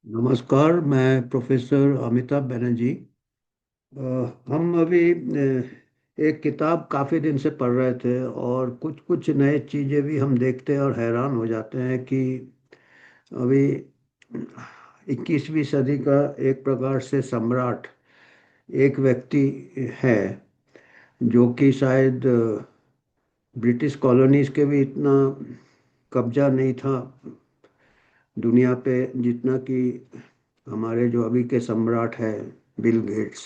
नमस्कार। मैं प्रोफेसर अमिताभ बनर्जी। हम अभी एक किताब काफ़ी दिन से पढ़ रहे थे और कुछ कुछ नए चीज़ें भी हम देखते हैं और हैरान हो जाते हैं कि अभी 21वीं सदी का एक प्रकार से सम्राट एक व्यक्ति है जो कि शायद ब्रिटिश कॉलोनीज के भी इतना कब्जा नहीं था दुनिया पे जितना कि हमारे जो अभी के सम्राट हैं बिल गेट्स।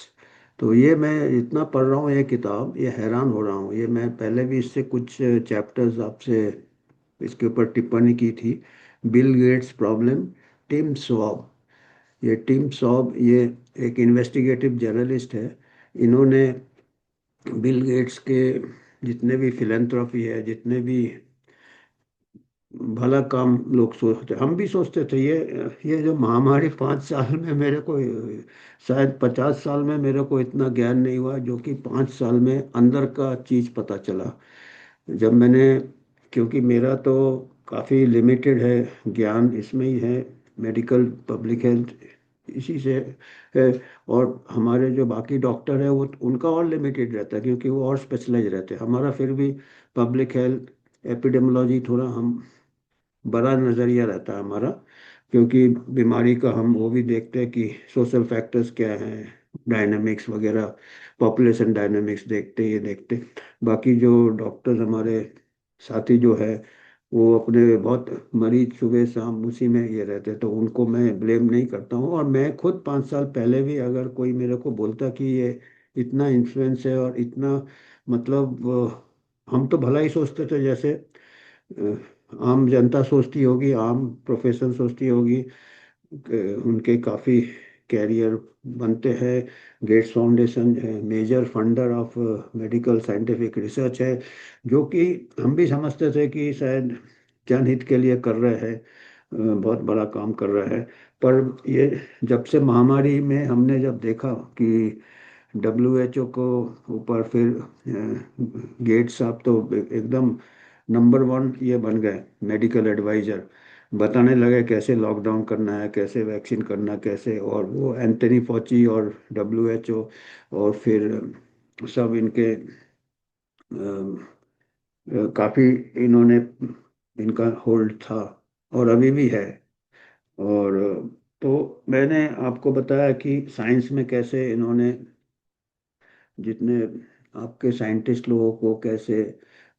तो ये मैं इतना पढ़ रहा हूँ ये किताब, ये हैरान हो रहा हूँ। ये मैं पहले भी इससे कुछ चैप्टर्स आपसे इसके ऊपर टिप्पणी की थी। Bill Gates problem, Tim Schwab. ये टिम स्वॉब ये एक इन्वेस्टिगेटिव जर्नलिस्ट है। इन्होंने बिल गेट्स के जितने भी फिलेंथ्रॉपी है, जितने भी भला काम लोग सोचते, हम भी सोचते थे। ये जो महामारी 5 साल में मेरे को, शायद 50 साल में मेरे को इतना ज्ञान नहीं हुआ जो कि 5 साल में अंदर का चीज पता चला। जब मैंने, क्योंकि मेरा तो काफ़ी लिमिटेड है ज्ञान, इसमें ही है, मेडिकल पब्लिक हेल्थ इसी से है। और हमारे जो बाकी डॉक्टर है वो उनका और लिमिटेड रहता है क्योंकि वो और स्पेशलाइज रहते हैं। हमारा फिर भी पब्लिक हेल्थ एपिडेमोलॉजी थोड़ा हम बड़ा नज़रिया रहता है हमारा, क्योंकि बीमारी का हम वो भी देखते हैं कि सोशल फैक्टर्स क्या हैं, डायनामिक्स वगैरह, पॉपुलेशन डायनामिक्स देखते ये देखते। बाकी जो डॉक्टर्स हमारे साथी जो है वो अपने बहुत मरीज सुबह शाम उसी में ये रहते, तो उनको मैं ब्लेम नहीं करता हूँ। और मैं खुद 5 साल पहले भी अगर कोई मेरे को बोलता कि ये इतना इन्फ्लुएंस है और इतना, मतलब हम तो भला ही सोचते थे, जैसे आम जनता सोचती होगी, आम प्रोफेशन सोचती होगी कि उनके काफ़ी कैरियर बनते हैं। Gates Foundation major funder of medical scientific research है, जो कि हम भी समझते थे कि शायद जनहित के लिए कर रहे हैं, बहुत बड़ा काम कर रहा है। पर ये जब से महामारी में हमने जब देखा कि WHO को ऊपर फिर गेट्स साहब तो एकदम नंबर 1 ये बन गए मेडिकल एडवाइजर। बताने लगे कैसे लॉकडाउन करना है, कैसे वैक्सीन करना, कैसे। और वो एंथनी फॉची और WHO और फिर सब इनके काफ़ी इन्होंने, इनका होल्ड था और अभी भी है। और तो मैंने आपको बताया कि साइंस में कैसे इन्होंने जितने आपके साइंटिस्ट लोगों को कैसे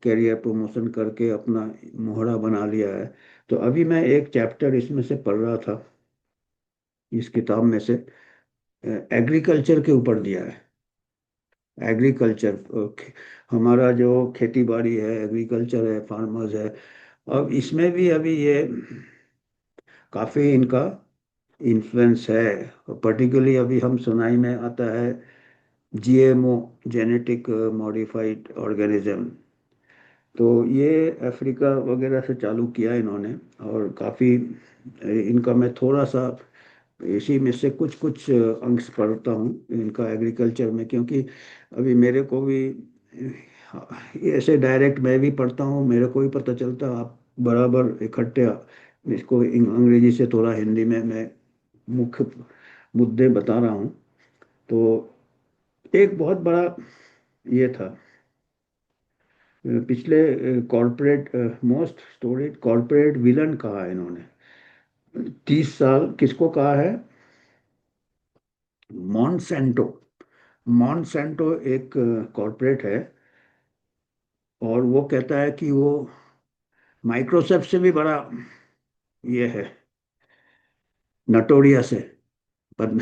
कैरियर प्रमोशन करके अपना मोहरा बना लिया है। तो अभी मैं एक चैप्टर इसमें से पढ़ रहा था, इस किताब में से एग्रीकल्चर के ऊपर दिया है। एग्रीकल्चर, हमारा जो खेती बाड़ी है, एग्रीकल्चर है, फार्मर्स है। अब इसमें भी अभी ये काफ़ी इनका इन्फ्लुएंस है। पर्टिकुलरली अभी हम सुनाई में आता है GMO, जेनेटिक मॉडिफाइड ऑर्गेनिज्म। तो ये अफ्रीका वगैरह से चालू किया इन्होंने। और काफ़ी इनका मैं थोड़ा सा इसी में से कुछ कुछ अंश पढ़ता हूँ इनका एग्रीकल्चर में, क्योंकि अभी मेरे को भी ऐसे डायरेक्ट मैं भी पढ़ता हूँ, मेरे को भी पता चलता। आप बराबर इकट्ठे इसको अंग्रेजी से थोड़ा हिंदी में मैं मुख्य मुद्दे बता रहा हूँ। तो एक बहुत बड़ा ये था पिछले corporate, most storeyed corporate villain कहा है इन्होंने। 30 साल किसको कहा है? मॉन्सेंटो। मॉन्सेंटो एक कॉरपोरेट है और वो कहता है कि वो माइक्रोसॉफ्ट से भी बड़ा ये है, नटोरियस है। पर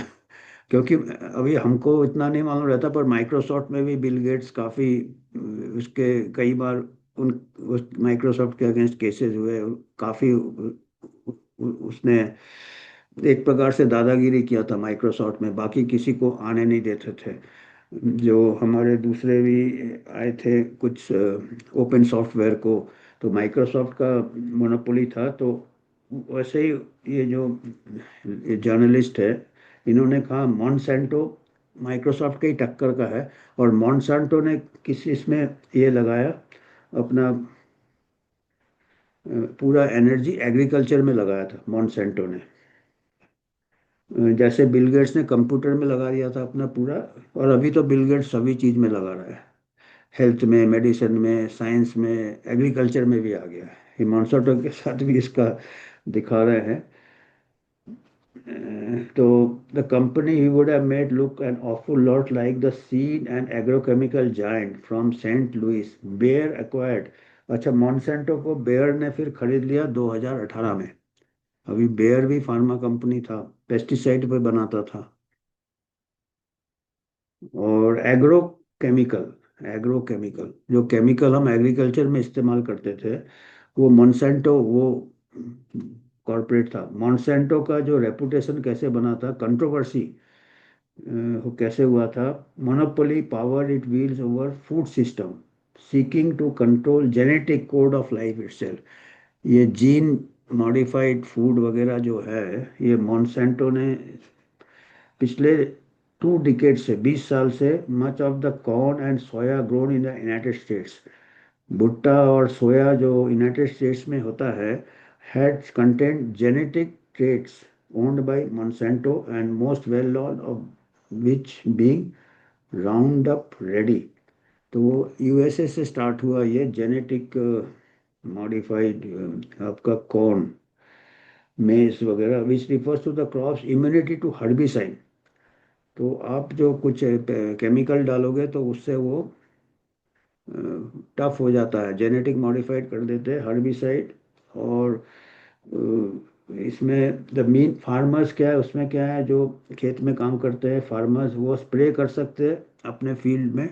क्योंकि अभी हमको इतना नहीं मालूम रहता, पर माइक्रोसॉफ्ट में भी बिल गेट्स काफ़ी उसके कई बार उन उस माइक्रोसॉफ्ट के अगेंस्ट केसेस हुए। काफ़ी उसने एक प्रकार से दादागिरी किया था माइक्रोसॉफ्ट में, बाकी किसी को आने नहीं देते थे। जो हमारे दूसरे भी आए थे कुछ ओपन सॉफ्टवेयर को, तो माइक्रोसॉफ्ट का मोनोपोली था। तो वैसे ही ये जो जर्नलिस्ट है, इन्होंने कहा मॉन्सेंटो माइक्रोसॉफ्ट के ही टक्कर का है। और मॉन्सेंटो ने किसी इसमें ये लगाया अपना पूरा एनर्जी एग्रीकल्चर में लगाया था मॉन्सेंटो ने। जैसे बिल गेट्स ने कंप्यूटर में लगा दिया था अपना पूरा, और अभी तो बिल गेट्स सभी चीज में लगा रहा है। हेल्थ में, मेडिसिन में, साइंस में, एग्रीकल्चर में भी आ गया है। ये मॉन्santo के साथ भी इसका दिखा रहे हैं। तो the company he would have made look an awful lot like the seed and agrochemical giant from Saint Louis, Bayer acquired. अच्छा, मॉन्सेंटो को बेयर ने फिर खरीद लिया 2018 में। अभी बेयर भी फार्मा कंपनी था, पेस्टिसाइड पे बनाता था। और एग्रो केमिकल जो केमिकल हम एग्रीकल्चर में इस्तेमाल करते थे, वो मॉन्सेंटो वो कॉरपोरेट था। मॉन्सेंटो का जो रेपुटेशन कैसे बना था, कंट्रोवर्सी वो कैसे हुआ था, monopoly power it wields over food system, seeking to control genetic code of life itself। ये जीन मॉडिफाइड फूड वगैरह जो है, ये मॉन्सेंटो ने पिछले 2 डिकेड से, 20 साल से, much of the corn and soya grown in the United states, भुट्टा और सोया जो यूनाइटेड स्टेट्स में होता है, had content genetic traits owned by Monsanto and most well known of which being Roundup Ready। तो वो यूएसए से स्टार्ट हुआ ये जेनेटिक मॉडिफाइड आपका कॉर्न, मेज वगैरह, which refers to the crops immunity to herbicide. तो आप जो कुछ केमिकल डालोगे तो उससे वो टफ हो जाता है, जेनेटिक मॉडिफाइड कर देते हैं, हर्बिसाइड। और इसमें द मीन फार्मर्स क्या है, उसमें क्या है, जो खेत में काम करते हैं फार्मर्स, वो स्प्रे कर सकते हैं अपने फील्ड में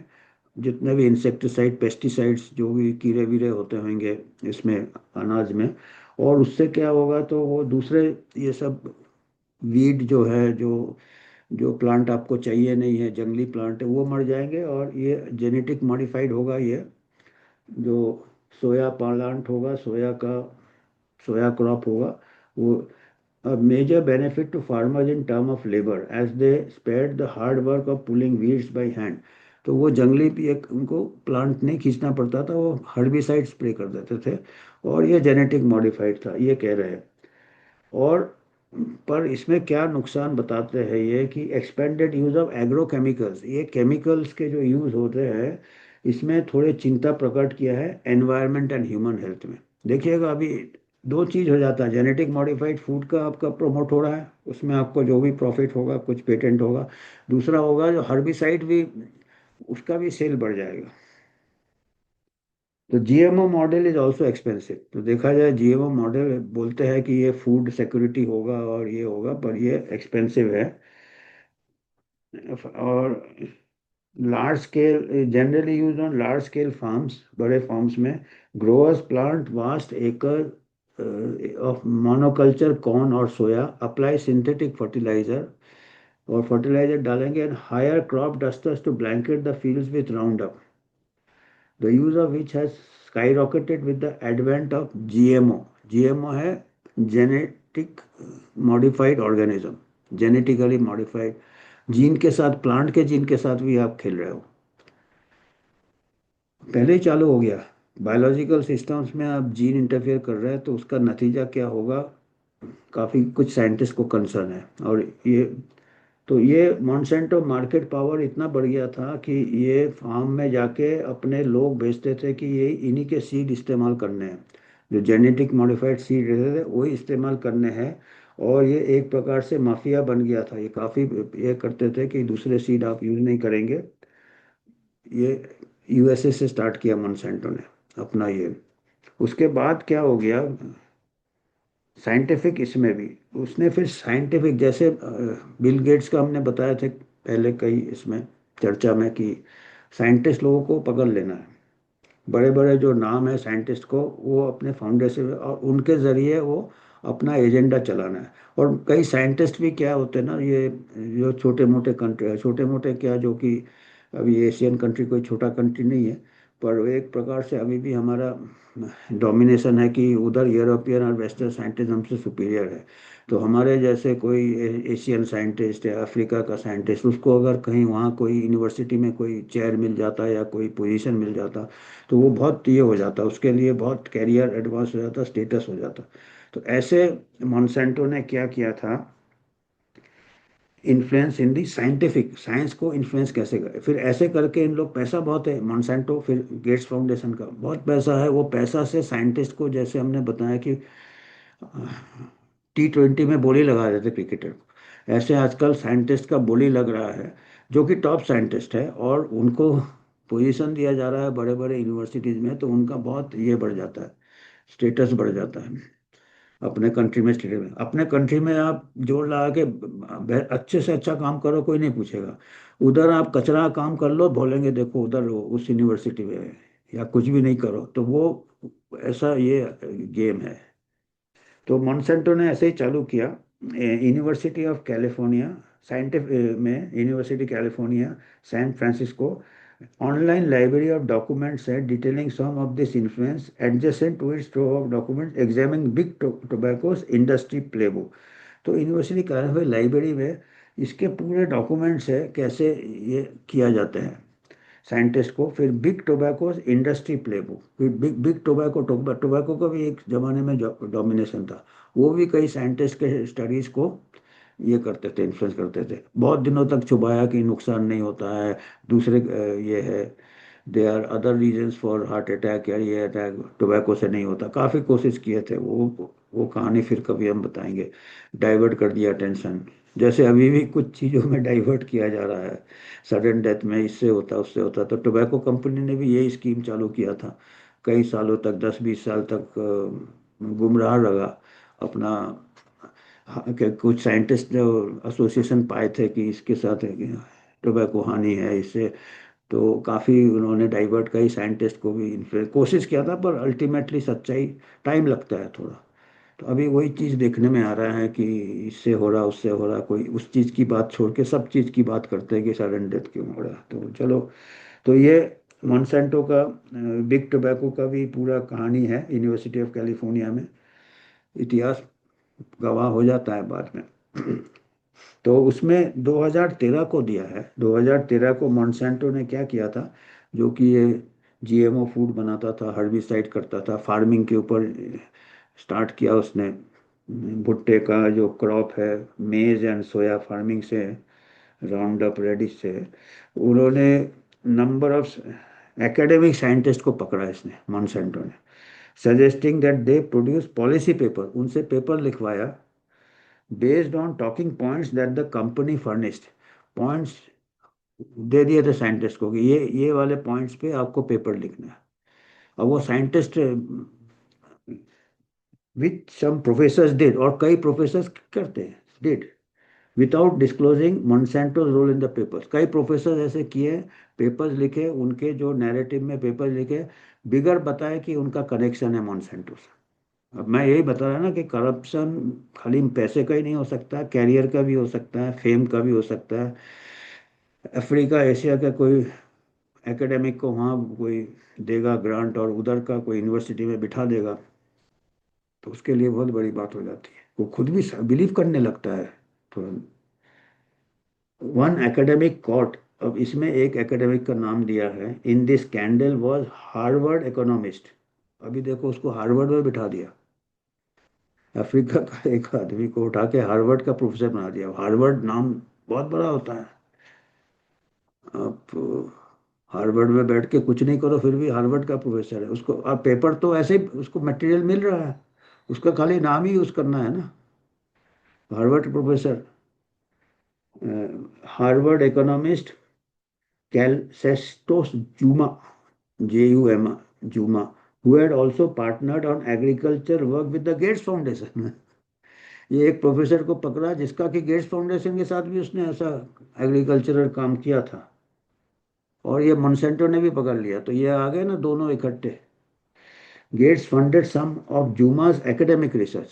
जितने भी इंसेक्टिसाइड, पेस्टिसाइड्स, जो भी कीड़े वीड़े होते होंगे इसमें, अनाज में। और उससे क्या होगा, तो वो दूसरे ये सब वीड जो है, जो जो प्लांट आपको चाहिए नहीं है, जंगली प्लांट है, वो मर जाएंगे। और ये जेनेटिक मॉडिफाइड होगा, ये जो सोया प्लांट होगा, सोया का, सोया क्रॉप होगा, वो a major benefit to farmers in term of labor as they spared the hard work of pulling weeds by hand। तो वो जंगली भी एक उनको प्लांट नहीं खींचना पड़ता था, वो हर्बिसाइड स्प्रे कर देते थे। और ये जेनेटिक मॉडिफाइड था, ये कह रहे हैं। और पर इसमें क्या नुकसान बताते हैं ये, कि expanded use of agro chemicals, ये केमिकल्स के जो यूज होते हैं, इसमें थोड़े चिंता प्रकट किया है एनवायरनमेंट एंड ह्यूमन हेल्थ में। देखिएगा अभी दो चीज हो जाता है, जेनेटिक मॉडिफाइड फूड का आपका प्रमोट हो रहा है, उसमें आपको जो भी प्रॉफिट होगा, कुछ पेटेंट होगा। दूसरा होगा जो हर्बिसाइड भी, उसका भी सेल बढ़ जाएगा। तो GMO model is also expensive. तो देखा जाए, जीएमओ मॉडल बोलते हैं कि ये फूड सिक्योरिटी होगा और ये होगा, पर ये एक्सपेंसिव है। और large scale, generally use on large scale farms, बड़े फार्म्स में growers plant vast acre of monoculture corn और सोया, अप्लाई सिंथेटिक फर्टिलाइजर, और फर्टिलाइजर डालेंगे, and hire crop dusters to blanket the fields with Roundup, the use of which has skyrocketed with the advent of GMO। GMO है genetic modified organism, genetically modified, gene के साथ, plant के gene के साथ भी आप खेल रहे हो। पहले ही चालू हो गया, बायोलॉजिकल सिस्टम्स में आप जीन इंटरफेयर कर रहे हैं, तो उसका नतीजा क्या होगा, काफ़ी कुछ साइंटिस्ट को कंसर्न है। और ये, तो ये मॉन्सेंटो मार्केट पावर इतना बढ़ गया था कि ये फार्म में जाके अपने लोग बेचते थे कि ये इन्हीं के सीड इस्तेमाल करने हैं, जो जेनेटिक मॉडिफाइड सीड रहते थे वही इस्तेमाल करने हैं। और ये एक प्रकार से माफिया बन गया था, ये काफ़ी ये करते थे कि दूसरे सीड आप यूज नहीं करेंगे। ये यूएसए से स्टार्ट किया मॉन्सेंटो ने अपना ये। उसके बाद क्या हो गया, साइंटिफिक इसमें भी उसने फिर साइंटिफिक, जैसे बिल गेट्स का हमने बताया थे पहले कई इसमें चर्चा में, कि साइंटिस्ट लोगों को पकड़ लेना है, बड़े बड़े जो नाम है साइंटिस्ट को, वो अपने फाउंडेशन और उनके जरिए वो अपना एजेंडा चलाना है। और कई साइंटिस्ट भी क्या होते हैं ना, ये जो छोटे मोटे कंट्री, छोटे मोटे क्या, जो कि अभी एशियन कंट्री कोई छोटा कंट्री नहीं है, पर एक प्रकार से अभी भी हमारा डोमिनेशन है कि उधर यूरोपियन और वेस्टर्न साइंटिस्ट हमसे सुपीरियर है। तो हमारे जैसे कोई एशियन साइंटिस्ट या अफ्रीका का साइंटिस्ट, उसको अगर कहीं वहाँ कोई यूनिवर्सिटी में कोई चेयर मिल जाता या कोई पोजीशन मिल जाता, तो वो बहुत ये हो जाता, उसके लिए बहुत कैरियर एडवांस हो जाता, स्टेटस हो जाता। तो ऐसे मॉन्सेंटो ने क्या किया था, इन्फ्लुएंस इन दी साइंटिफिक, साइंस को इन्फ्लुएंस कैसे करे, फिर ऐसे करके इन लोग, पैसा बहुत है मॉन्सेंटो, फिर गेट्स फाउंडेशन का बहुत पैसा है, वो पैसा से साइंटिस्ट को, जैसे हमने बताया कि T20 में बोली लगा देते क्रिकेटर को, ऐसे आजकल साइंटिस्ट का बोली लग रहा है, जो कि टॉप साइंटिस्ट है, और उनको पोजीशन दिया जा रहा है बड़े बड़े यूनिवर्सिटीज में, तो उनका बहुत ये बढ़ जाता है, स्टेटस बढ़ जाता है। अपने कंट्री में, स्टेट में, अपने कंट्री में आप जोर लगा के अच्छे से अच्छा काम करो, कोई नहीं पूछेगा। उधर आप कचरा काम कर लो, बोलेंगे देखो उधर उस यूनिवर्सिटी में है। या कुछ भी नहीं करो तो वो, ऐसा ये गेम है। तो मॉन्सेंटो ने ऐसे ही चालू किया। यूनिवर्सिटी ऑफ कैलिफोर्निया साइंटिफिक में, university California San Francisco, online library of documents है detailing some of this influence, adjacent to its trove of documents examine big tobacco's industry playbook. तो यूनिवर्सिटी कैलिफोर्निया लाइब्रेरी में इसके पूरे documents है, कैसे ये किया जाता है साइंटिस्ट को। फिर बिग टोबैको इंडस्ट्री प्लेबुक, फिर बिग बिग टोबैको, टोबैको का भी एक जमाने में डोमिनेशन था, वो भी कई साइंटिस्ट के स्टडीज को ये करते थे, इन्फ्लुएंस करते थे, बहुत दिनों तक छुपाया कि नुकसान नहीं होता है, दूसरे ये है, they are other reasons for heart attack, या ये अटैक टोबैको से नहीं होता, काफ़ी कोशिश किए थे वो कहानी फिर कभी हम बताएंगे। डाइवर्ट कर दिया टेंशन, जैसे अभी भी कुछ चीज़ों में डाइवर्ट किया जा रहा है, सडन डेथ में इससे होता उससे होता, तो टोबैको कंपनी ने भी यही स्कीम चालू किया था, कई सालों तक, 10-20 साल तक गुमराह रहा अपना। हाँ, कि कुछ साइंटिस्ट जो एसोसिएशन पाए थे कि इसके साथ टोबैको हानि है इससे, तो काफ़ी उन्होंने डाइवर्ट, कई साइंटिस्ट को भी इन्फ्लुएंस कोशिश किया था, पर अल्टीमेटली सच्चाई टाइम लगता है थोड़ा। तो अभी वही चीज़ देखने में आ रहा है कि इससे हो रहा उससे हो रहा, कोई उस चीज़ की बात छोड़ के सब चीज़ की बात करते हैं कि सडन डेथ क्यों हो रहा। तो चलो, तो ये मॉन्सेंटो का, बिग टोबैको का भी पूरा कहानी है यूनिवर्सिटी ऑफ कैलिफोर्निया में, इतिहास गवाह हो जाता है बाद में। तो उसमें 2013 को दिया है, 2013 को मॉन्सेंटो ने क्या किया था, जो कि ये GMO फूड बनाता था, हर्बिसाइड करता था, फार्मिंग के ऊपर स्टार्ट किया उसने। भुट्टे का जो क्रॉप है, मेज एंड सोया फार्मिंग से, राउंड अप रेडिश से, उन्होंने नंबर ऑफ एकेडमिक साइंटिस्ट को पकड़ा इसने, मॉन्सेंटो ने, suggesting that they produce policy paper, उनसे पेपर लिखवाया based on talking points that the company furnished, points दे दिए थे साइंटिस्ट को कि ये वाले पॉइंट्स पे आपको पेपर लिखना है। अब वो scientist with some professors did, और कई प्रोफेसर्स करते हैं, did without disclosing Monsanto's role in the papers, कई प्रोफेसर ऐसे किए, पेपर्स लिखे, उनके जो नैरेटिव में पेपर लिखे, बिगर बताए कि उनका कनेक्शन है मोन्सेंटो से। अब मैं यही बता रहा ना कि करप्शन खाली पैसे का ही नहीं हो सकता, कैरियर का भी हो सकता है, फेम का भी हो सकता है। अफ्रीका एशिया का कोई एकेडमिक को वहाँ कोई देगा ग्रांट, और उधर का कोई यूनिवर्सिटी में बिठा देगा, तो उसके लिए बहुत बड़ी बात हो जाती है, वो खुद भी बिलीव करने लगता है तुरंत। वन एकेडमिक कॉट, अब इसमें एक एकेडमिक का नाम दिया है, in this scandal was Harvard economist. अभी देखो उसको हार्वर्ड में बिठा दिया, अफ्रीका का एक आदमी को उठा के हार्वर्ड का प्रोफेसर बना दिया। हार्वर्ड नाम बहुत बड़ा होता है। आप हार्वर्ड में बैठ के कुछ नहीं करो, फिर भी हार्वर्ड का प्रोफेसर है, उसको अब पेपर तो ऐसे ही उसको मटेरियल मिल रहा है, उसका खाली नाम ही यूज करना है ना, हार्वर्ड प्रोफेसर, हार्वर्ड इकोनॉमिस्ट कैलसेस्टोस जूमा, JUMA, जूमा, who had also partnered on agriculture work with the Gates Foundation. ये एक प्रोफेसर को पकड़ा जिसका कि गेट्स फाउंडेशन के साथ भी उसने ऐसा एग्रीकल्चरल काम किया था, और ये मोन्सेंटो ने भी पकड़ लिया, तो ये आ गए ना दोनों इकट्ठे। Gates funded some of Juma's academic research,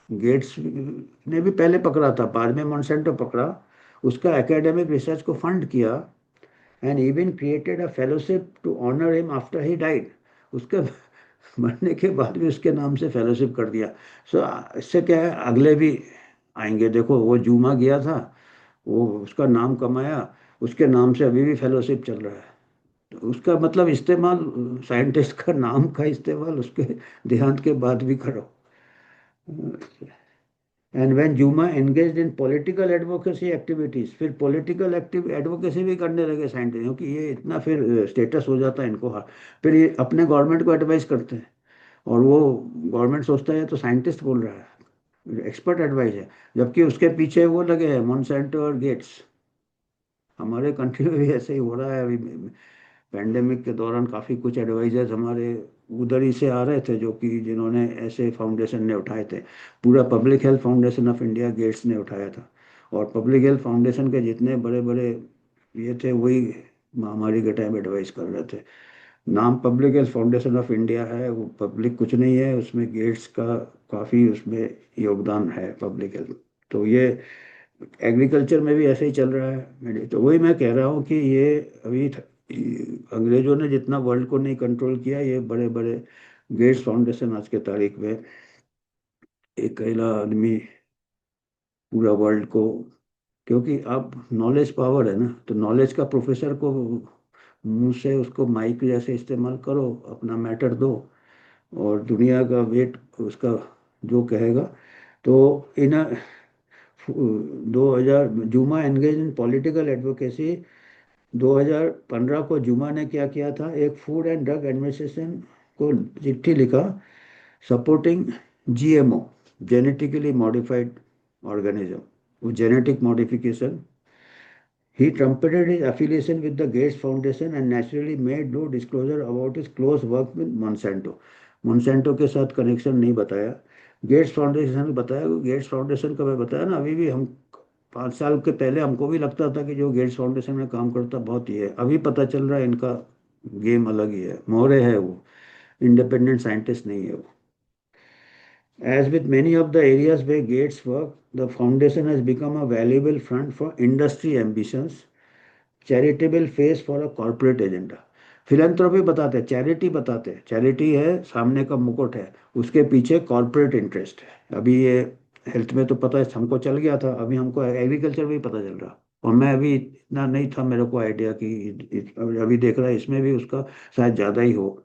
Gates ने भी पहले पकड़ा था, बाद में मोन्सेंटो पकड़ा, उसका एकेडमिक रिसर्च को फंड किया, and even created a fellowship to honour him after he died, उसके मरने के बाद भी उसके नाम से फेलोशिप कर दिया। सो इससे क्या है, अगले भी आएंगे, देखो वो जूमा गया था, वो उसका नाम कमाया, उसके नाम से अभी भी फेलोशिप चल रहा है। तो उसका मतलब इस्तेमाल, साइंटिस्ट का नाम का इस्तेमाल उसके देहांत के बाद भी करो। एंड व्हेन जुमा engaged in political advocacy activities, फिर पॉलिटिकल एक्टिव एडवोकेसी भी करने लगे साइंटिस्ट, क्योंकि ये इतना फिर स्टेटस हो जाता है इनको, हाँ। फिर ये अपने गवर्नमेंट को एडवाइस करते हैं, और वो गवर्नमेंट सोचता है तो साइंटिस्ट बोल रहा है, एक्सपर्ट एडवाइस है, जबकि उसके पीछे वो लगे हैं मोनसेंटो और गेट्स। हमारे कंट्री में भी ऐसे ही हो रहा है अभी। पैंडेमिक के दौरान काफ़ी कुछ एडवाइजर्स हमारे उधर ही से आ रहे थे, जो कि जिन्होंने ऐसे फाउंडेशन ने उठाए थे। पूरा Public Health Foundation of India Gates ने उठाया था, और पब्लिक हेल्थ फाउंडेशन के जितने बड़े बड़े ये थे, वही महामारी के टाइम एडवाइस कर रहे थे। नाम public Health Foundation of India है, वो पब्लिक कुछ नहीं है उसमें, गेट्स का काफ़ी उसमें योगदान है, पब्लिक हेल्थ। तो ये एग्रीकल्चर में भी ऐसे ही चल रहा है मेरे, तो वही मैं कह रहा हूँ कि ये अभी अंग्रेजों ने जितना वर्ल्ड को नहीं कंट्रोल किया, ये बड़े बड़े गेट्स फाउंडेशन आज के तारीख में एक अकेला आदमी पूरा वर्ल्ड को, क्योंकि अब नॉलेज पावर है ना, तो नॉलेज का प्रोफेसर को मुंह से उसको माइक जैसे इस्तेमाल करो, अपना मैटर दो, और दुनिया का वेट उसका जो कहेगा। तो इन 2000 जुमा एंगेज इन पॉलिटिकल एडवोकेसी, 2015 को जुमा ने क्या किया था, एक फूड एंड ड्रग एडमिनिस्ट्रेशन को चिट्ठी लिखा, supporting GMO, genetically modified organism, वो genetic modification. He trumpeted his affiliation with the Gates Foundation and naturally made no disclosure about his close work with Monsanto. मोन्सेंटो के साथ कनेक्शन नहीं बताया, gets foundation बताया। Gets foundation का मैं बताया ना, अभी भी हम 5 साल के पहले हमको भी लगता था कि जो गेट्स फाउंडेशन में काम करता बहुत ही है, अभी पता चल रहा है इनका गेम अलग ही है, मोहरे है वो, इंडिपेंडेंट साइंटिस्ट नहीं है वो। As with many of the areas where Gates work, the foundation has become a valuable front for industry ambitions, charitable face for a corporate agenda. Philanthropy बताते हैं, चैरिटी बताते हैं, चैरिटी है सामने का मुकुट है, उसके पीछे कॉर्पोरेट इंटरेस्ट है। अभी ये हेल्थ में तो पता है हमको चल गया था, अभी हमको एग्रीकल्चर में भी पता चल रहा, और मैं अभी इतना नहीं था मेरे को आइडिया कि अभी देख रहा है इसमें भी उसका शायद ज़्यादा ही हो।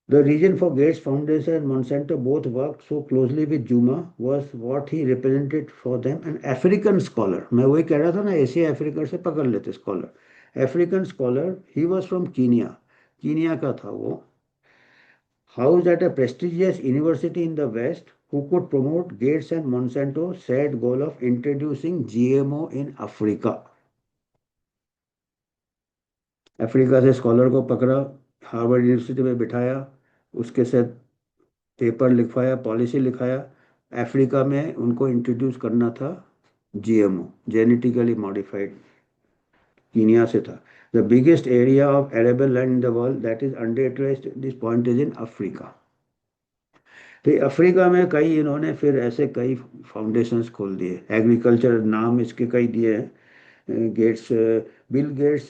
The reason for Gates Foundation and Monsanto both worked so closely with Juma was what he represented for them, an African scholar. मैं वही कह रहा था ना, एशिया अफ्रीका से पकड़ लेते scholar, African scholar, he was from Kenya, Kenya का था वो, housed at a prestigious university in the West, who could promote Gates and Monsanto's shared goal of introducing GMO in Africa. Africa से scholar को पकड़ा, Harvard university में बिठाया, उसके साथ पेपर लिखवाया, पॉलिसी लिखाया, अफ्रीका में उनको इंट्रोड्यूस करना था जीएमओ, जेनेटिकली मॉडिफाइड, कीनिया से था। The biggest area of arable land in the world that is underutilised this point is in Africa. तो अफ्रीका में कई इन्होंने फिर ऐसे कई फाउंडेशंस खोल दिए, एग्रीकल्चर नाम इसके कई दिए हैं। गेट्स, बिल गेट्स,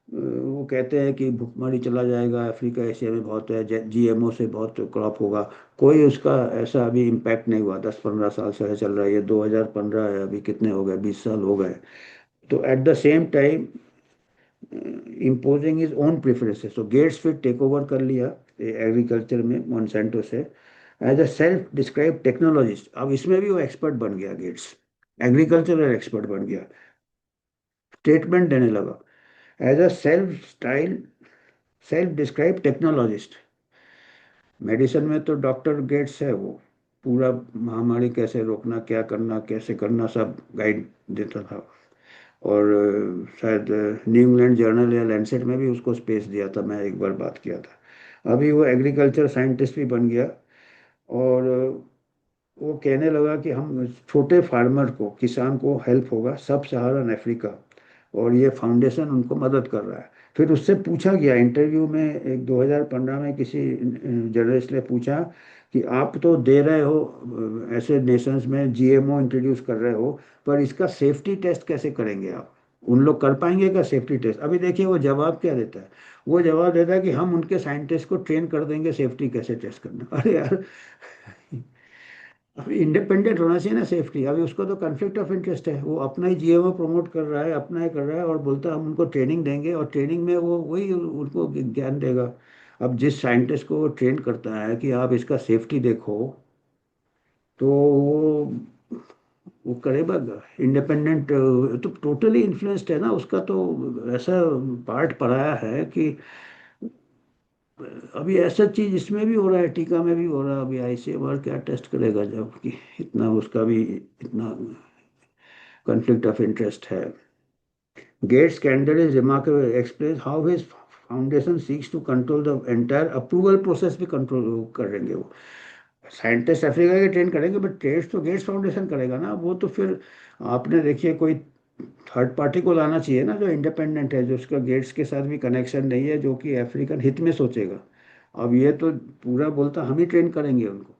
वो कहते हैं कि भुखमरी चला जाएगा, अफ्रीका एशिया में बहुत है, जीएमओ से बहुत क्रॉप होगा। कोई उसका ऐसा अभी इम्पैक्ट नहीं हुआ, 10-15 साल से चल रहा है, ये 2015 है, अभी कितने हो गए, 20 साल हो गए। तो at the same time imposing his own preferences, तो गेट्स फिर टेक ओवर कर लिया एग्रीकल्चर में मोनसेंटो से, as a self describe technologist. अब इसमें भी वो एक्सपर्ट बन गया गेट्स, एग्रीकल्चरल एक्सपर्ट बन गया, स्टेटमेंट देने लगा, as a self describe technologist. Medicine में तो डॉक्टर गेट्स है, वो पूरा महामारी कैसे रोकना, क्या करना, कैसे करना, सब गाइड देता था। और शायद न्यू इंग्लैंड जर्नल या लैंसेट में भी उसको स्पेस दिया था, मैं एक बार बात किया था। अभी वो एग्रीकल्चर साइंटिस्ट भी बन गया, और वो कहने लगा कि हम छोटे फार्मर को, किसान को हेल्प होगा, सब सहारन अफ्रीका, और ये फाउंडेशन उनको मदद कर रहा है। फिर उससे पूछा गया इंटरव्यू में, एक 2015 में किसी जर्नलिस्ट ने पूछा कि आप तो दे रहे हो ऐसे नेशंस में, जीएमओ इंट्रोड्यूस कर रहे हो, पर इसका सेफ्टी टेस्ट कैसे करेंगे आप, उन लोग कर पाएंगे क्या सेफ्टी टेस्ट? अभी देखिए वो जवाब क्या देता है, वो जवाब देता है कि हम उनके साइंटिस्ट को ट्रेन कर देंगे सेफ्टी कैसे टेस्ट करना। अरे यार, अभी इंडिपेंडेंट होना चाहिए ना सेफ्टी। अभी उसको तो कन्फ्लिक्ट ऑफ इंटरेस्ट है, वो अपना ही जीएमओ प्रमोट कर रहा है, अपना ही कर रहा है, और बोलता है हम उनको ट्रेनिंग देंगे, और ट्रेनिंग में वो वही उनको ज्ञान देगा। अब जिस साइंटिस्ट को वो ट्रेन करता है कि आप इसका सेफ्टी देखो, तो वो करेगा इंडिपेंडेंट। तो टोटली इन्फ्लुएंस्ड है ना उसका तो। ऐसा पार्ट पढ़ाया है कि अभी ऐसा चीज इसमें भी हो रहा है, टीका में भी हो रहा है। अभी आईसीएमआर क्या टेस्ट करेगा जब कि इतना उसका भी इतना कॉन्फ्लिक्ट ऑफ इंटरेस्ट है। Gates' candidate is remarkable. Explains how his foundation seeks to control the entire approval process भी कंट्रोल करेंगे वो। साइंटिस्ट अफ्रीका के ट्रेन करेंगे बट ट्रेड तो गेट्स फाउंडेशन करेगा ना। वो तो फिर आपने देखिए कोई थर्ड पार्टी को लाना चाहिए ना जो इंडिपेंडेंट है, जो उसका गेट्स के साथ भी कनेक्शन नहीं है, जो कि अफ्रीकन हित में सोचेगा। अब ये तो पूरा बोलता हम ही ट्रेन करेंगे उनको।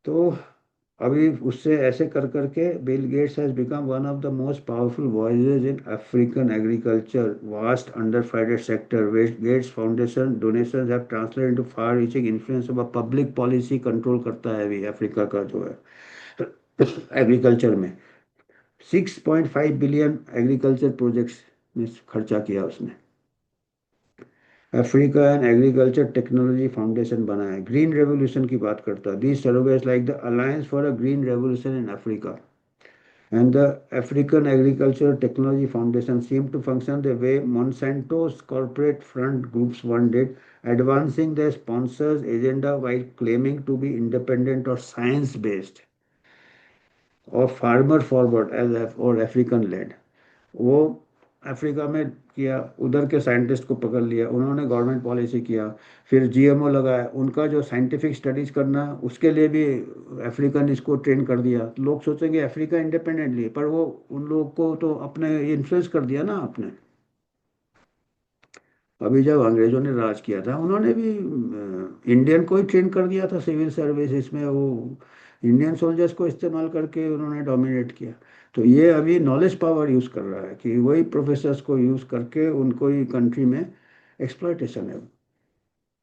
तो अभी उससे ऐसे कर करके Bill Gates has become one of the most powerful voices in African agriculture vast underfunded sector. West Gates foundation donations have translated into far reaching influence of public policy control करता है अभी Africa का जो है agriculture में। 6.5 billion agriculture projects में खर्चा किया उसने। अफ्रीकन एग्रीकल्चर टेक्नोलॉजी फाउंडेशन बना है, ग्रीन रेवोल्यूशन की बात करता है। These surveys like the Alliance for a Green Revolution in Africa and the African Agricultural Technology Foundation seemed to function the way Monsanto's corporate front groups one did, advancing their sponsors' agenda while claiming to be independent or science-based or farmer forward as or African led। वो Africa में किया, उधर के scientist को पकड़ लिया, उन्होंने government policy किया। फिर जीएमओ लगाया, उनका जो साइंटिफिक स्टडीज करना उसके लिए भी अफ्रीकन इसको ट्रेन कर दिया। लोग सोचेंगे अफ्रीका इंडिपेंडेंटली, पर वो उन लोगों को तो अपने इन्फ्लुएंस कर दिया ना आपने। अभी जब अंग्रेजों ने राज किया था उन्होंने भी इंडियन को ही ट्रेन कर दिया था सिविल सर्विस इसमें। वो इंडियन सोल्जर्स को इस्तेमाल करके उन्होंने डोमिनेट किया। तो ये अभी नॉलेज पावर यूज कर रहा है कि वही प्रोफेसर्स को यूज करके उनको ही कंट्री में एक्सप्लॉयटेशन है,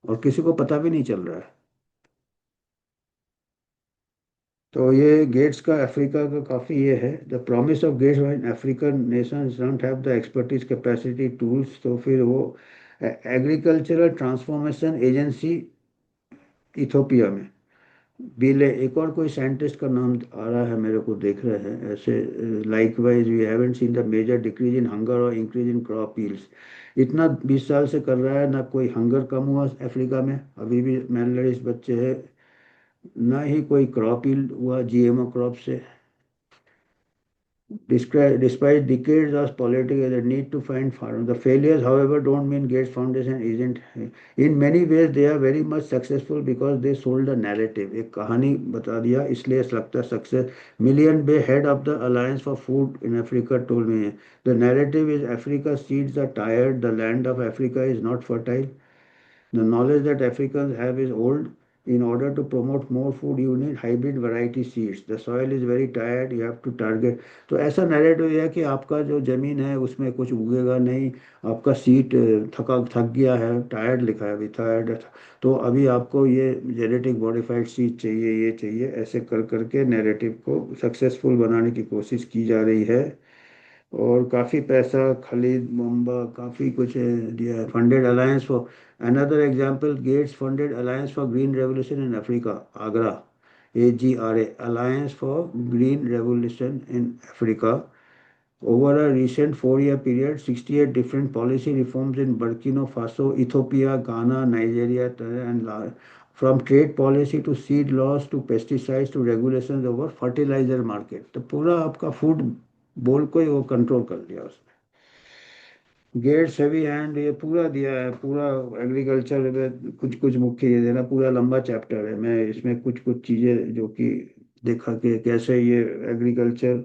और किसी को पता भी नहीं चल रहा है। तो ये गेट्स का अफ्रीका का काफ़ी ये है। The promise of Gates when African nations don't have the expertise capacity tools. तो फिर वो एग्रीकल्चरल ट्रांसफॉर्मेशन एजेंसी इथोपिया में बिले, एक और कोई साइंटिस्ट का नाम आ रहा है मेरे को, देख रहे हैं ऐसे। Likewise we haven't seen the major decrease in hunger और इंक्रीज इन क्रॉप यील्ड्स। इतना 20 साल से कर रहा है ना, कोई हंगर कम हुआ अफ्रीका में, अभी भी मैलनरिश बच्चे हैं, ना ही कोई क्रॉप यील्ड हुआ जीएमओ क्रॉप से। Despite decades of politics and the need to find farm, the failures, however, don't mean Gates Foundation isn't. In many ways, they are very much successful because they sold a narrative. एक कहानी बता दिया, इसलिए लगता success. Million be head of the Alliance for Food in Africa told me, the narrative is Africa's seeds are tired, the land of Africa is not fertile. The knowledge that Africans have is old. In order to promote more food, you need hybrid variety seeds. The soil is very tired. You have to target. तो ऐसा narrative है कि आपका जो जमीन है उसमें कुछ उगेगा नहीं। आपका सीड थक गया है, टायर्ड लिखा है अभी, टायर्ड। तो अभी आपको ये जेनेटिक मॉडिफाइड सीड चाहिए, ये चाहिए, ऐसे कर करके नैरेटिव को सक्सेसफुल बनाने की कोशिश की जा रही है। और काफ़ी पैसा खलीद मुम्बा काफ़ी कुछ दिया है। Funded Alliance for another example, Gates funded Alliance for Green Revolution in Africa, AGRA, AGRA, Alliance for Green Revolution in Africa. Over a recent 4 year period, 68 different policy reforms in Burkina Faso, Ethiopia, Ghana, Nigeria, and from trade policy to seed laws to pesticides to regulations over fertilizer market। तो पूरा आपका food बोल को ही वो control कर दिया उसने। Gets heavy hand, ये पूरा दिया है पूरा। एग्रीकल्चर में कुछ कुछ मुख्य ये देना, पूरा लंबा चैप्टर है। मैं इसमें कुछ कुछ चीजें जो कि देखा कि कैसे ये एग्रीकल्चर।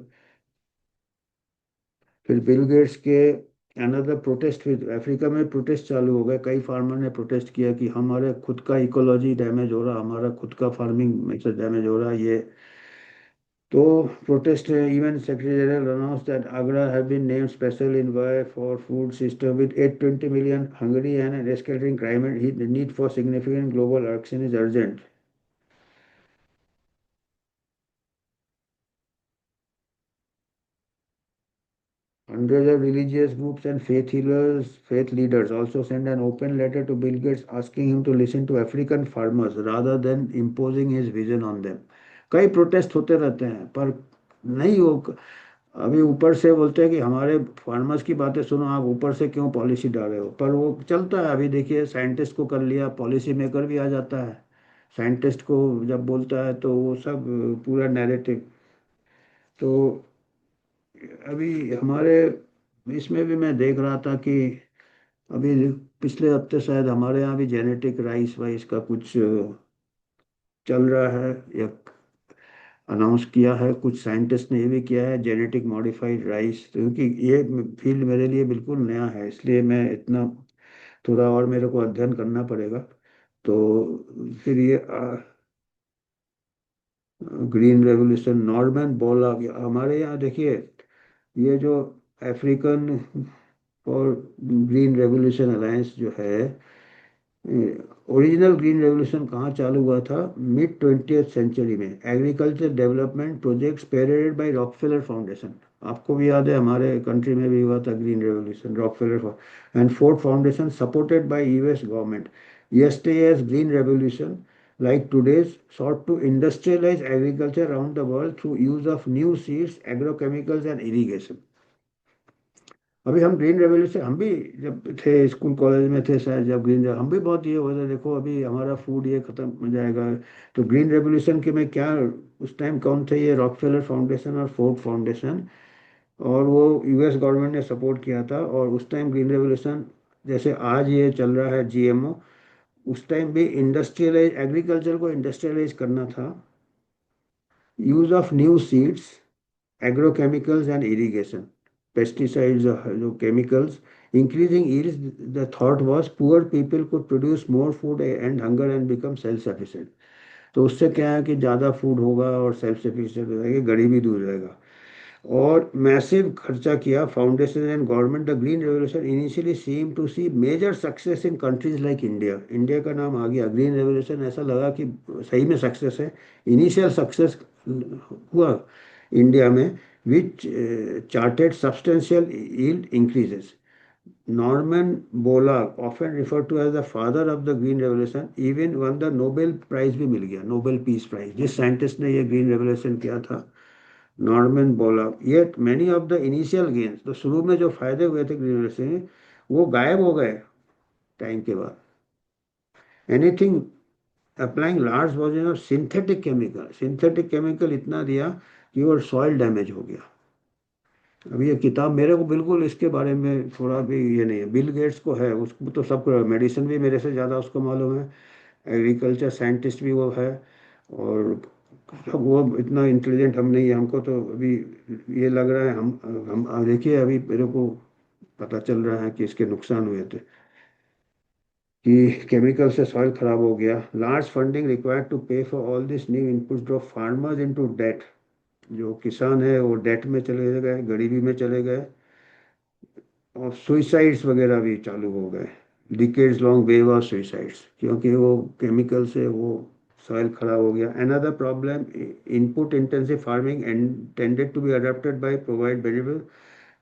फिर बिल गेट्स के अनदर प्रोटेस्ट, फिर अफ्रीका में प्रोटेस्ट चालू हो गए। कई फार्मर ने प्रोटेस्ट किया कि हमारे खुद का इकोलॉजी डैमेज हो रहा, हमारा खुद का फार्मिंग मेथड डैमेज हो रहा ये। तो protest even Secretary General announce that AGRA have been named special envoy for food system with 820 million hungry and escalating crime and need for significant global action is urgent. Hundreds of religious groups and faith leaders also sent an open letter to Bill Gates asking him to listen to African farmers rather than imposing his vision on them. कई protest होते रहते हैं पर नहीं हो। अभी ऊपर से बोलते हैं कि हमारे फार्मर्स की बातें सुनो, आप ऊपर से क्यों पॉलिसी डाल रहे हो, पर वो चलता है। अभी देखिए साइंटिस्ट को कर लिया, पॉलिसी मेकर भी आ जाता है। साइंटिस्ट को जब बोलता है तो वो सब पूरा नैरेटिव। तो अभी हमारे इसमें भी मैं देख रहा था कि अभी पिछले हफ्ते शायद हमारे यहाँ भी जेनेटिक राइस वाइस का कुछ चल रहा है या अनाउंस किया है। कुछ साइंटिस्ट ने ये भी किया है जेनेटिक मॉडिफाइड राइस, क्योंकि ये फील्ड मेरे लिए बिल्कुल नया है, इसलिए मैं इतना थोड़ा और मेरे को अध्ययन करना पड़ेगा। तो फिर ये ग्रीन रेवोल्यूशन नॉर्मन बोला हमारे यहाँ देखिए, ये जो अफ्रीकन और ग्रीन रेवोल्यूशन अलायंस जो है, ओरिजिनल ग्रीन रेवोल्यूशन कहाँ चालू हुआ था, मिड 20th सेंचुरी में agriculture development projects spearheaded by Rockefeller foundation. आपको भी याद है हमारे कंट्री में भी हुआ था green revolution, Rockefeller and Ford foundation supported by US government. Yesterday's green revolution, like today's, sought to industrialize agriculture around the world through use of new seeds, agrochemicals and irrigation। अभी हम green revolution, हम भी जब थे school college में थे शायद, जब ग्रीन हम भी बहुत ये होता देखो अभी हमारा फूड ये खत्म हो जाएगा। तो ग्रीन रेवोल्यूशन के में क्या, उस टाइम कौन थे, ये रॉकफेलर फाउंडेशन और फोर्ड फाउंडेशन, और वो यूएस गवर्नमेंट ने सपोर्ट किया था। और उस टाइम ग्रीन रेवोल्यूशन जैसे आज ये चल रहा है जीएमओ, उस टाइम भी इंडस्ट्रियलाइज एग्रीकल्चर को इंडस्ट्रियलाइज करना था। Use of new seeds, agrochemicals and irrigation, pesticides, जो chemicals, increasing yields. The thought was poor people could produce more food and hunger and become self-sufficient। तो उससे क्या है कि ज़्यादा फूड होगा और सेल्फ सफिशिएंट हो जाएगी, गरीबी दूर रहेगा। और मैसिव खर्चा किया foundation and government. The green Revolution initially seem to see major success in countries like India. India का नाम आ गया ग्रीन रेवोल्यूशन, ऐसा लगा कि सही में सक्सेस है। इनिशियल सक्सेस हुआ इंडिया में, which charted substantial yield increases. Norman Borlaug, often refer to as the father of the green revolution, even won the Nobel prize भी मिल गया, नोबेल पीस प्राइज, जिस साइंटिस्ट ने ये ग्रीन रेवोल्यूशन किया था, Norman Borlaug. Yet many of the initial gains, तो शुरू में जो फायदे हुए थे ग्रीन रेवोल्यूशन से, वो गायब हो गए टाइम के बाद। Anything applying large version of synthetic chemical, synthetic chemical इतना दिया कि वो सॉइल डैमेज हो गया। अभी ये किताब मेरे को बिल्कुल इसके बारे में थोड़ा भी ये नहीं है, बिल गेट्स को है, उसको तो सब मेडिसिन भी मेरे से ज़्यादा उसको मालूम है, एग्रीकल्चर साइंटिस्ट भी वो है, और सब वो इतना इंटेलिजेंट हम नहीं है। हमको तो अभी ये लग रहा है, हम देखिए अभी मेरे को पता चल रहा है कि इसके नुकसान हुए थे, कि केमिकल से सॉइल खराब हो गया। Large funding required to pay for all this new inputs draw farmers into debt. जो किसान है वो डेट में चले गए, गरीबी में चले गए, और सुइसाइड्स वगैरह भी चालू हो गए। Decades long wave of suicides, क्योंकि वो केमिकल से वो सॉइल खराब हो गया। Another problem, input intensive farming tended to be adopted by provide benefit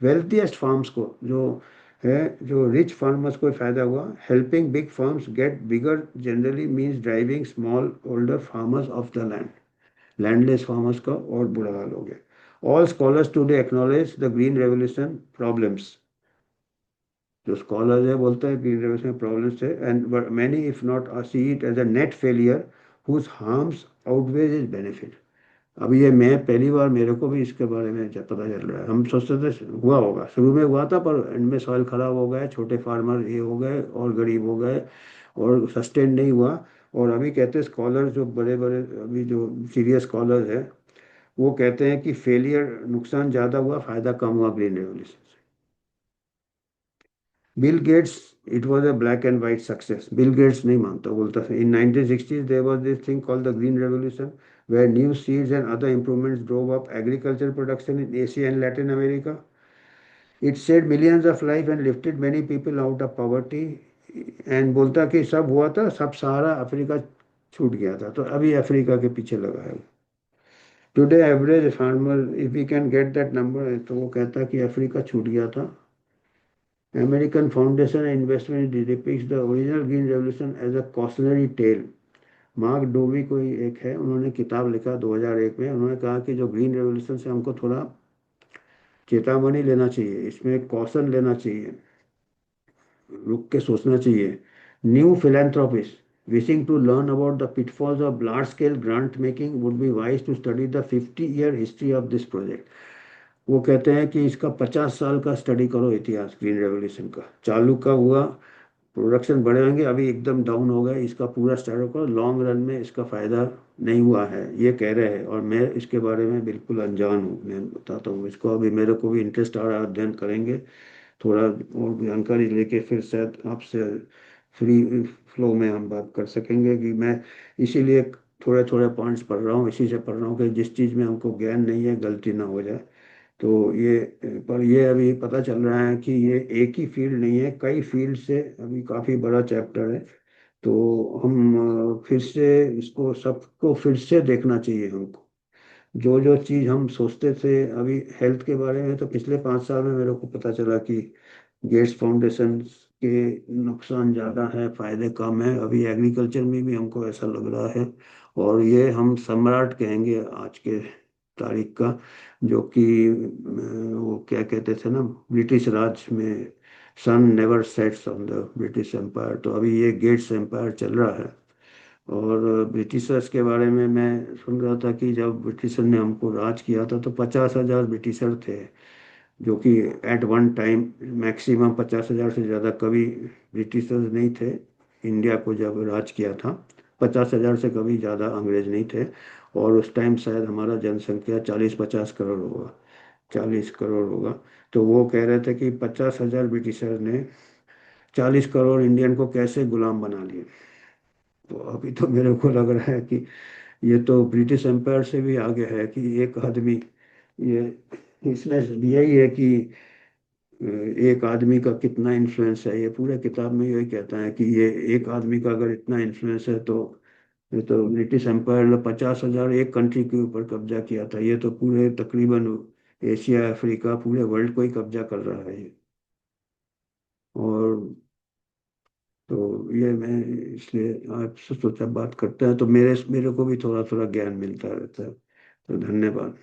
wealthiest farms को, जो है जो रिच फार्मर्स को फ़ायदा हुआ। Helping big farms get bigger generally means driving small holder farmers off the land. Landless farmers का और बुरा हाल हो गया। All scholars today acknowledge the green Revolution problems. जो स्कॉलर्स है बोलते हैं ग्रीन रेवोल्यूशन प्रॉब्लम्स है, and many if not see it as a net failure whose harms outweighs its benefit. अभी ये मैं पहली बार मेरे को भी इसके बारे में पता चल रहा है। हम सोचते थे हुआ होगा, शुरू में हुआ था, पर एंड में सॉइल खराब हो गए, छोटे फार्मर ये हो गए और गरीब हो गए, और सस्टेन नहीं हुआ। और अभी कहते हैं स्कॉलर, जो बड़े बड़े अभी जो सीरियस स्कॉलर है, वो कहते हैं कि फेलियर, नुकसान ज़्यादा हुआ, फायदा कम हुआ ग्रीन रेवोल्यूशन से। Bill Gates, it was a black and white success. Bill Gates नहीं मानता, बोलता है in 1960s there was this thing called the green Revolution where new seeds and other improvements drove up agricultural production in Asia and Latin America. It saved millions of lives and lifted many people out of poverty. And बोलता कि सब हुआ था, सब सहारा Africa छूट गया था, तो अभी अफ्रीका के पीछे लगा है। Today average farmer if we can get that number, तो वो कहता कि अफ्रीका छूट गया था। American foundation investment depicts the original green revolution as a cautionary tale. Mark Dowie कोई एक है, उन्होंने किताब लिखा 2001 में। उन्होंने कहा कि जो ग्रीन रेवोल्यूशन से हमको थोड़ा चेतावनी लेना चाहिए, इसमें कॉशन लेना चाहिए, रुक के सोचना चाहिए। New philanthropists wishing to learn about the pitfalls of large scale grant making would be wise to study the 50-year history of this project। वो कहते हैं कि इसका 50 साल का स्टडी करो, इतिहास ग्रीन रेवोल्यूशन का। चालू का हुआ, प्रोडक्शन बढ़ेंगे, अभी एकदम डाउन हो गए, इसका पूरा स्टार्ट करो, लॉन्ग रन में इसका फायदा नहीं हुआ है ये कह रहे हैं। और मैं इसके बारे में बिल्कुल अनजान हूँ, मैं बताता हूँ इसको। अभी मेरे को भी इंटरेस्ट आ रहा है, अध्ययन करेंगे थोड़ा और जानकारी लेके, फिर शायद आपसे फ्री फ्लो में हम बात कर सकेंगे। कि मैं इसीलिए थोड़े थोड़े पॉइंट्स पढ़ रहा हूँ, इसी से पढ़ रहा हूँ कि जिस चीज़ में हमको ज्ञान नहीं है गलती ना हो जाए। तो ये, पर ये अभी पता चल रहा है कि ये एक ही फील्ड नहीं है, कई फील्ड से अभी काफ़ी बड़ा चैप्टर है। तो हम फिर से इसको सबको फिर से देखना चाहिए हमको। जो जो चीज़ हम सोचते थे अभी हेल्थ के बारे में, तो पिछले 5 साल में मेरे को पता चला कि गेट्स फाउंडेशन के नुकसान ज़्यादा है, फायदे कम है। अभी एग्रीकल्चर में भी हमको ऐसा लग रहा है। और ये हम सम्राट कहेंगे आज के तारीख का, जो कि वो क्या कहते थे ना, ब्रिटिश राज में sun never sets on the British Empire. तो अभी ये गेट्स एम्पायर चल रहा है। और ब्रिटिशर्स के बारे में मैं सुन रहा था कि जब ब्रिटिशर ने हमको राज किया था तो 50,000 ब्रिटिशर थे, जो कि एट वन टाइम मैक्सिमम 50,000 से ज़्यादा कभी ब्रिटिशर्स नहीं थे इंडिया को जब राज किया था। 50,000 से कभी ज़्यादा अंग्रेज नहीं थे। और उस टाइम शायद हमारा जनसंख्या 40-50 करोड़ होगा, 40 करोड़ होगा। तो वो कह रहे थे कि 50,000 ब्रिटिशर ने 40 करोड़ इंडियन को कैसे गुलाम बना लिया। तो अभी तो मेरे को लग रहा है कि ये तो ब्रिटिश एम्पायर से भी आगे है कि एक आदमी, ये इसमें यही है कि एक आदमी का कितना इन्फ्लुएंस है। ये पूरे किताब में यही कहता है कि ये एक आदमी का अगर इतना इन्फ्लुएंस है, तो ये तो ब्रिटिश एम्पायर ने 50,000 एक कंट्री के ऊपर कब्जा किया था, ये तो पूरे तकरीबन एशिया अफ्रीका पूरे वर्ल्ड को ही कब्जा कर रहा है ये। और तो ये मैं इसलिए आपसे सोचा बात करते हैं, तो मेरे मेरे को भी थोड़ा थोड़ा ज्ञान मिलता रहता है। तो धन्यवाद।